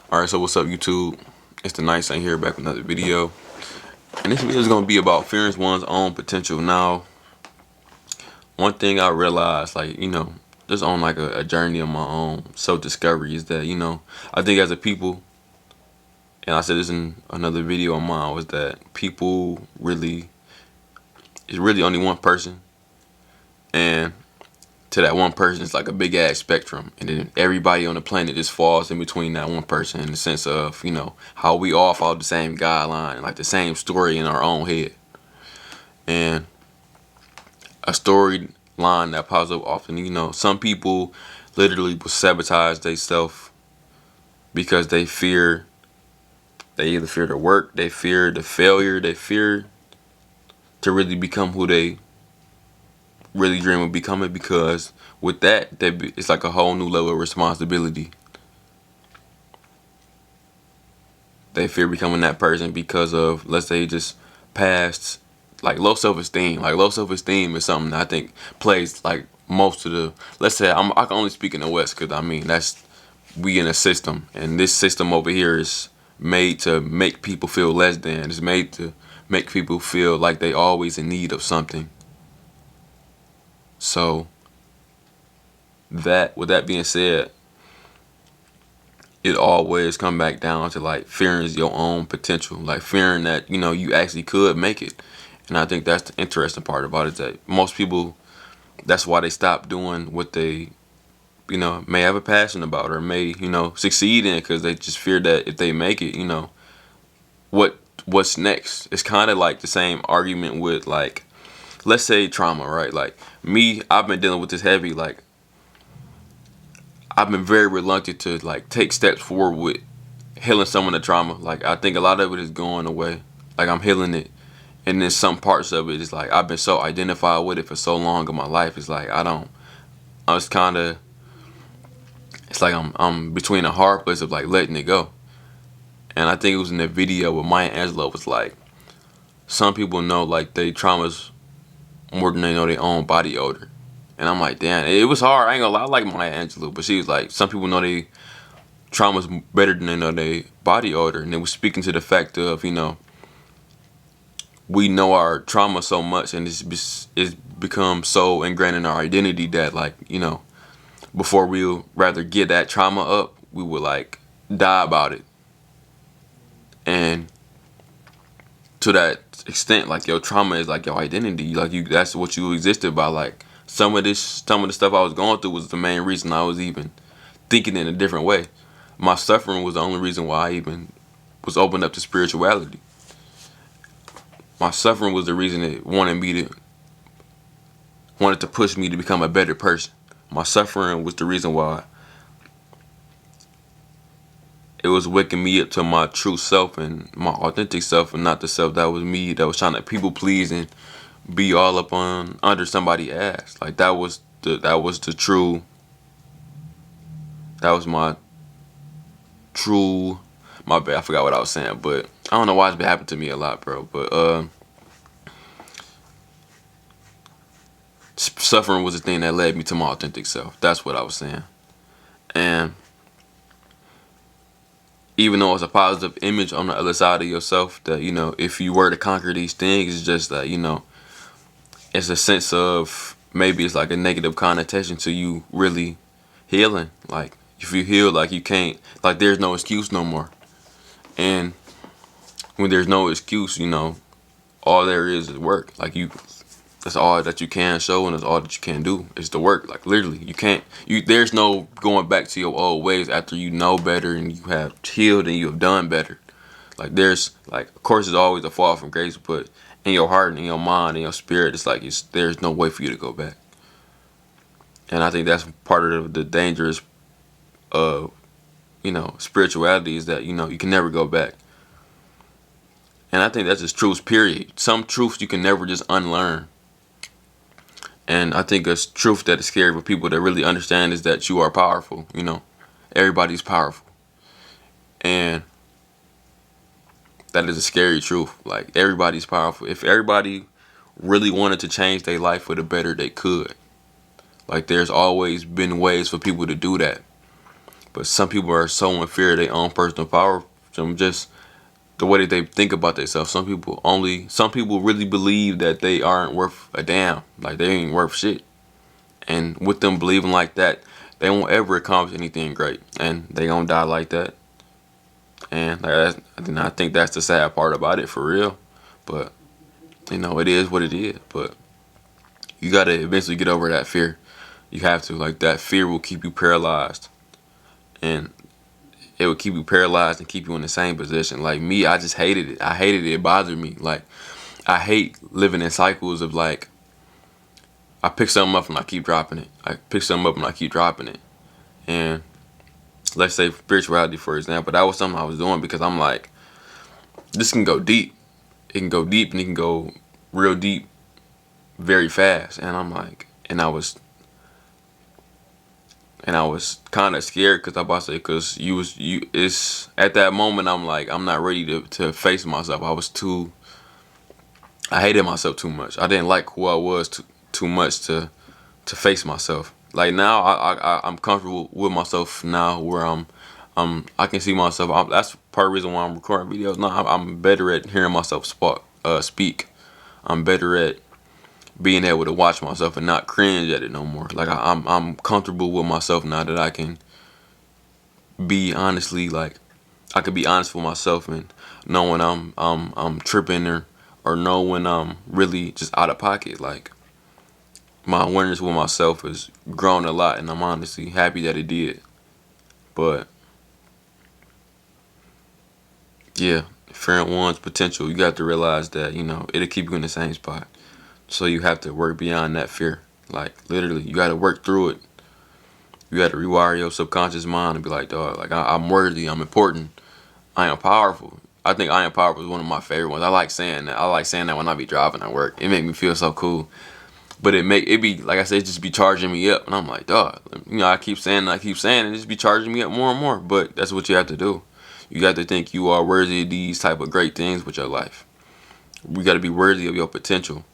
Alright, so what's up YouTube? It's the Night Saint here back with another video. And this video is going to be about fearing one's own potential. Now, one thing I realized, just on like a journey of my own self-discovery is that, I think as a people, and I said this in another video of mine, was that people really, it's really only one person. And to that one person, it's like a big ass spectrum, and then everybody on the planet just falls in between that one person in the sense of how we all follow the same guideline and like the same story in our own head. And a storyline that pops up often, some people literally will sabotage themselves because they either fear the work, they fear the failure, they fear to really become who they really dream of becoming, because with that, it's like a whole new level of responsibility. They fear becoming that person because of, let's say, just past, like low self-esteem. Like low self-esteem is something that I think plays like most of the, let's say, I can only speak in the West because we in a system, and this system over here is made to make people feel less than. It's made to make people feel like they always in need of something. So with that being said, it always come back down to like fearing your own potential, like fearing that you actually could make it. And I think that's the interesting part about it, that most people, that's why they stop doing what they may have a passion about or may succeed in, because they just fear that if they make it, what's next. It's kind of like the same argument with, like, let's say trauma, right? Like me, I've been dealing with this heavy. Like I've been very reluctant to like take steps forward with healing some of the trauma. Like I think a lot of it is going away. Like I'm healing it, and then some parts of it is like I've been so identified with it for so long in my life. It's like I was kind of. It's like I'm between a hard place of like letting it go. And I think it was in the video where Maya Angelou was like, some people know like they traumas more than they know their own body odor. And I'm like, damn, it was hard. I ain't gonna lie, I like Maya Angelou, but she was like, some people know they traumas better than they know their body odor. And it was speaking to the fact of, we know our trauma so much, and it's become so ingrained in our identity that, like, before we'll rather get that trauma up, we would like die about it. And to that extent, like your trauma is like your identity. Like that's what you existed by. Like some of the stuff I was going through was the main reason I was even thinking in a different way. My suffering was the only reason why I even was opened up to spirituality. My suffering was the reason it wanted to push me to become a better person. My suffering was the reason why it was waking me up to my true self and my authentic self, and not the self that was me, that was trying to people please and be all up on under somebody's ass. Like that was the true. That was my true. My bad, I forgot what I was saying, but I don't know why it's been happening to me a lot, bro. But suffering was the thing that led me to my authentic self. That's what I was saying. And even though it's a positive image on the other side of yourself, that if you were to conquer these things, it's just that it's a sense of, maybe it's like a negative connotation to you really healing. Like if you heal, like you can't, like there's no excuse no more. And when there's no excuse, all there is work. Like that's all that you can show, and that's all that you can do is the work. Like literally, there's no going back to your old ways after you know better and you have healed and you have done better. Like there's like, of course, there's always a fall from grace, but in your heart and in your mind and your spirit, it's like there's no way for you to go back. And I think that's part of the dangerous of spirituality, is that you can never go back. And I think that's just truths, period. Some truths you can never just unlearn. And I think a truth that is scary for people that really understand is that you are powerful. Everybody's powerful. And that is a scary truth. Like everybody's powerful. If everybody really wanted to change their life for the better, they could. Like there's always been ways for people to do that. But some people are so in fear of their own personal power from just the way that they think about themselves. Some people really believe that they aren't worth a damn, like they ain't worth shit. And with them believing like that, they won't ever accomplish anything great, and they gonna die like that. And I think that's the sad part about it, for real. But it is what it is. But you gotta eventually get over that fear. You have to. Like, that fear will keep you paralyzed, and it would keep you paralyzed and keep you in the same position. Like me, I just hated it. I hated it. It bothered me. Like, I hate living in cycles of, like, I pick something up and I keep dropping it. I pick something up and I keep dropping it. And let's say spirituality, for example, that was something I was doing because I'm like, this can go deep. It can go deep, and it can go real deep very fast. And I'm like, and I was kind of scared because because it's at that moment I'm like, I'm not ready to face myself. I hated myself too much. I didn't like who I was too much to face myself. Like, now I'm comfortable with myself now, where I can see myself. That's part of the reason why I'm recording videos now. I'm better at hearing myself speak. I'm better at being able to watch myself and not cringe at it no more. Like, I'm comfortable with myself now that I can be honestly, like, I can be honest with myself and know when I'm tripping, or know when I'm really just out of pocket. Like, my awareness with myself has grown a lot, and I'm honestly happy that it did. But yeah, fearing one's potential, you got to realize that it'll keep you in the same spot. So you have to work beyond that fear. Like, literally, you got to work through it. You got to rewire your subconscious mind and be like, dog, like, I'm worthy, I'm important, I am powerful. I think I am powerful is one of my favorite ones. I like saying that. I like saying that when I be driving at work. It make me feel so cool. But it be, like I said, it just be charging me up, and I'm like, dog. I keep saying it, it just be charging me up more and more. But that's what you have to do. You got to think you are worthy of these type of great things with your life. We got to be worthy of your potential.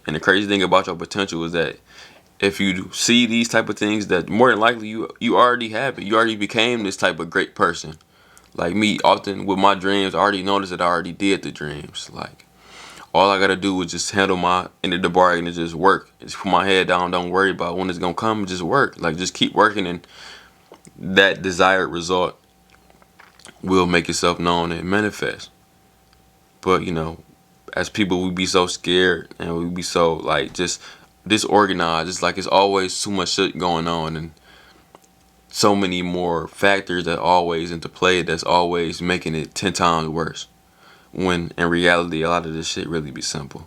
And the crazy thing about your potential is that if you see these type of things, that more than likely you already have it. You already became this type of great person. Like me, often with my dreams, I already noticed that I already did the dreams. Like, all I gotta do is just handle my end of the bargain and just work. Just put my head down, don't worry about when it's gonna come, just work. Like, just keep working, and that desired result will make itself known and manifest. But as people, we be so scared, and we be so, like, just disorganized. It's like it's always too much shit going on, and so many more factors that always into play, that's always making it 10 times worse. When in reality, a lot of this shit really be simple.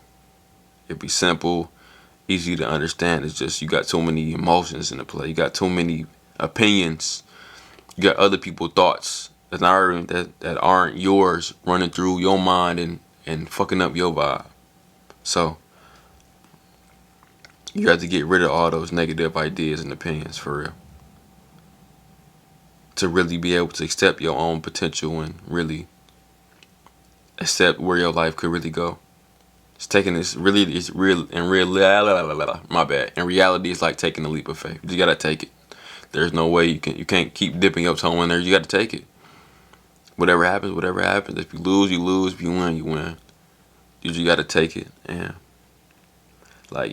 It be simple, easy to understand. It's just you got too many emotions in the play. You got too many opinions. You got other people's thoughts that aren't yours running through your mind and fucking up your vibe. So you have to get rid of all those negative ideas and opinions, for real, to really be able to accept your own potential and really accept where your life could really go. It's real in real. My bad. In reality, it's like taking a leap of faith. You just gotta take it. There's no way you can't keep dipping your toe in there. You gotta take it. Whatever happens, whatever happens. If you lose, you lose. If you win, you win. You just gotta take it. And, like,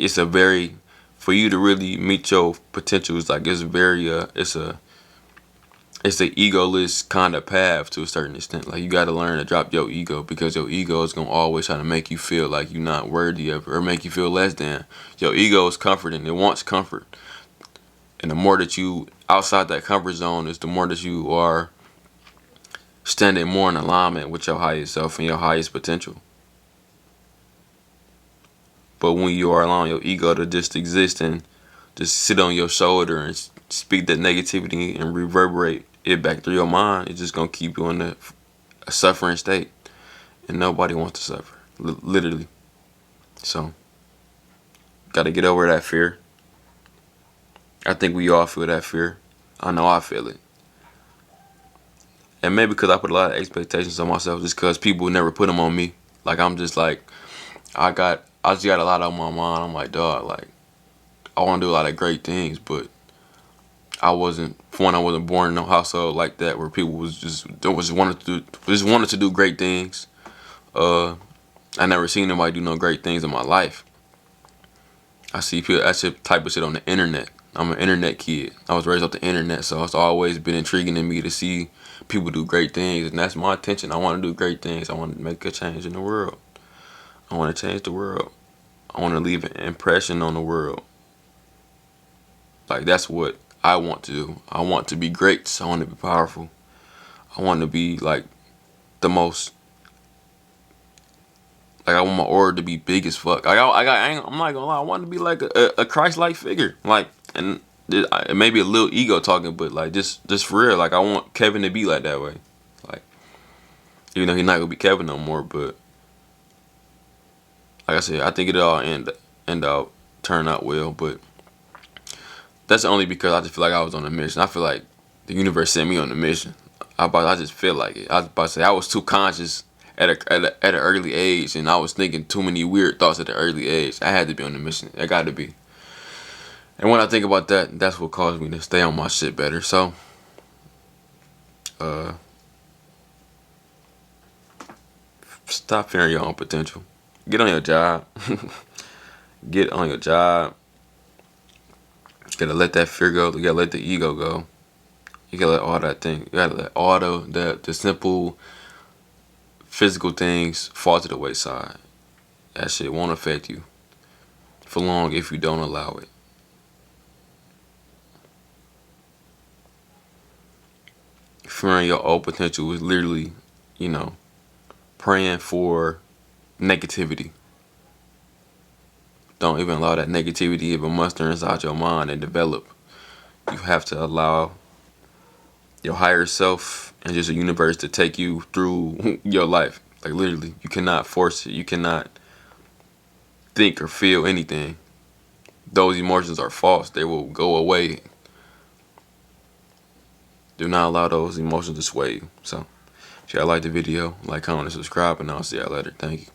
for you to really meet your potential, it's like, it's an egoless kind of path to a certain extent. Like, you got to learn to drop your ego, because your ego is gonna always try to make you feel like you're not worthy of it, or make you feel less than. Your ego is comforting. It wants comfort, and the more that you outside that comfort zone, is the more that you are standing more in alignment with your highest self and your highest potential. But when you are allowing your ego to just exist and just sit on your shoulder and speak that negativity and reverberate it back through your mind, it's just gonna keep you in a suffering state, and nobody wants to suffer, literally. So, gotta get over that fear. I think we all feel that fear. I know I feel it, and maybe because I put a lot of expectations on myself, just because people never put them on me. Like, I'm just like, I just got a lot on my mind. I'm like, dog, like, I want to do a lot of great things, but I wasn't, for one, I wasn't born in no household like that where people was wanted to do great things. Uh, I never seen nobody do no great things in my life. I see people that shit, type of shit on the internet. I'm an internet kid. I was raised off the internet, so it's always been intriguing to me to see people do great things, and that's my intention. I want to do great things. I want to make a change in the world. I want to change the world. I want to leave an impression on the world. Like, that's what I want to do. I want to be great. So I want to be powerful. I want to be like the most. Like, I want my aura to be big as fuck. I'm not gonna lie. I want to be like a Christ-like figure. Like, and it may be a little ego talking, but like just for real. Like, I want Kevin to be like that way. Like, even though he's not gonna be Kevin no more, but like I said, I think it'll all end out turn out well. But that's only because I just feel like I was on a mission. I feel like the universe sent me on a mission. I just feel like it. I was about to say I was too conscious at an early age, and I was thinking too many weird thoughts at an early age. I had to be on the mission. I got to be. And when I think about that, that's what caused me to stay on my shit better. So, uh, stop fearing your own potential. Get on your job. Get on your job. You gotta let that fear go. You gotta let the ego go. You gotta let all that thing. You gotta let all the simple physical things fall to the wayside. That shit won't affect you for long if you don't allow it. Fearing your own potential is literally, you know, praying for negativity. Don't even allow that negativity even muster inside your mind and develop. You have to allow your higher self and just the universe to take you through your life. Like, literally, you cannot force it. You cannot think or feel anything. Those emotions are false. They will go away. Do not allow those emotions to sway you. So, if y'all like the video, like, comment, and subscribe, and I'll see y'all later. Thank you.